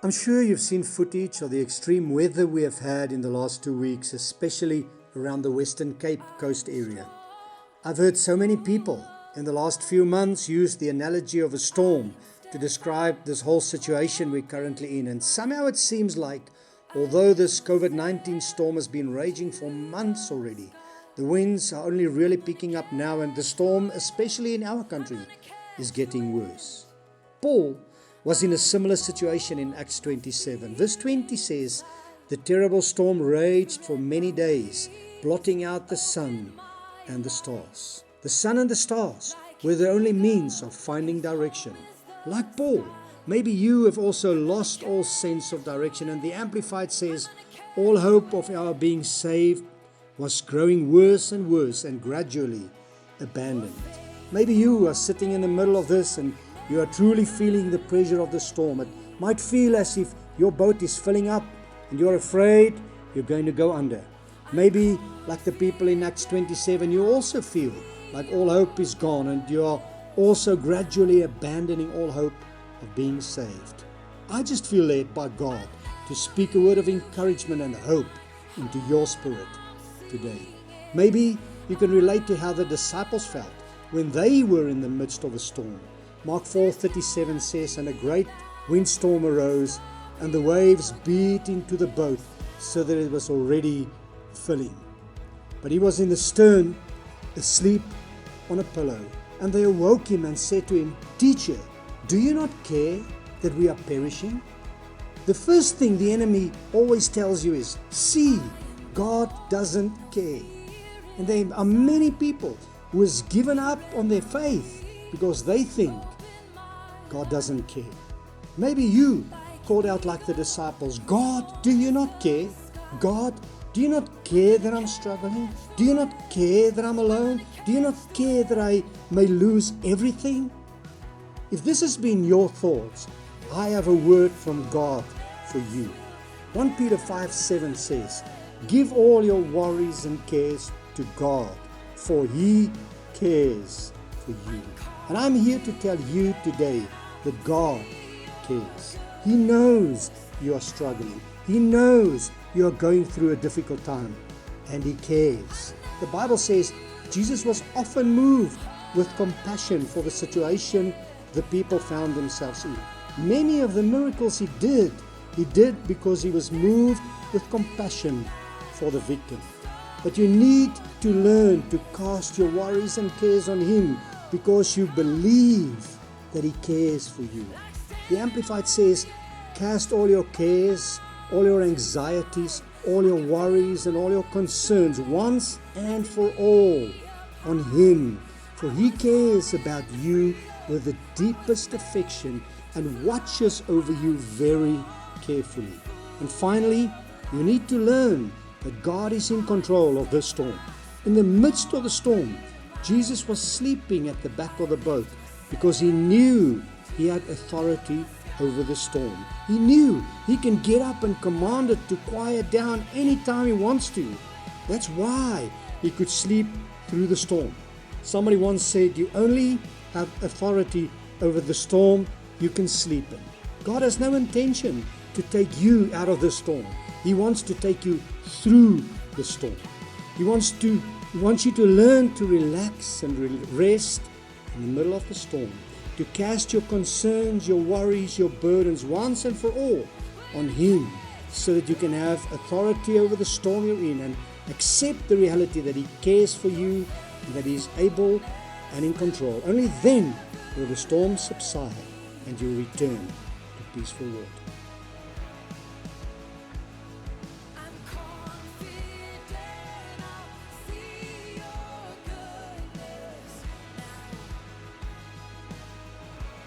I'm sure you've seen footage of the extreme weather we have had in the last 2 weeks, especially around the Western Cape coast area. I've heard so many people in the last few months use the analogy of a storm to describe this whole situation we're currently in. And somehow it seems like, although this COVID-19 storm has been raging for months already, the winds are only really picking up now, and the storm, especially in our country, is getting worse. Paul was in a similar situation in Acts 27. Verse 20 says, "The terrible storm raged for many days, blotting out the sun and the stars." The sun and the stars were the only means of finding direction. Like Paul, maybe you have also lost all sense of direction, and the Amplified says, all hope of our being saved was growing worse and worse and gradually abandoned. Maybe you are sitting in the middle of this and you are truly feeling the pressure of the storm. It might feel as if your boat is filling up and you're afraid you're going to go under. Maybe, like the people in Acts 27, you also feel like all hope is gone and you are also gradually abandoning all hope of being saved. I just feel led by God to speak a word of encouragement and hope into your spirit today. Maybe you can relate to how the disciples felt when they were in the midst of a storm. Mark 4:37 says, "And a great windstorm arose, and the waves beat into the boat, so that it was already filling. But he was in the stern, asleep on a pillow. And they awoke him and said to him, 'Teacher, do you not care that we are perishing?'" The first thing the enemy always tells you is, see, God doesn't care. And there are many people who has given up on their faith because they think God doesn't care. Maybe you called out like the disciples, "God, do you not care? God, do you not care that I'm struggling? Do you not care that I'm alone? Do you not care that I may lose everything?" If this has been your thoughts, I have a word from God for you. 1 Peter 5:7 says, "Give all your worries and cares to God, for He cares for you." And I'm here to tell you today that God cares. He knows you are struggling. He knows you are going through a difficult time, and He cares. The Bible says Jesus was often moved with compassion for the situation the people found themselves in. Many of the miracles He did because He was moved with compassion for the victim. But you need to learn to cast your worries and cares on Him because you believe that He cares for you. The Amplified says, "Cast all your cares, all your anxieties, all your worries and all your concerns once and for all on Him, for He cares about you with the deepest affection and watches over you very carefully." And finally, you need to learn that God is in control of this storm. In the midst of the storm, Jesus was sleeping at the back of the boat because He knew He had authority over the storm. He knew He can get up and command it to quiet down anytime He wants to. That's why He could sleep through the storm. Somebody once said, you only have authority over the storm you can sleep in. God has no intention to take you out of the storm. He wants to take you through the storm. He wants you to learn to relax and rest in the middle of the storm, to cast your concerns, your worries, your burdens once and for all on Him, so that you can have authority over the storm you're in and accept the reality that He cares for you and that He is able and in control. Only then will the storm subside and you return to peaceful water.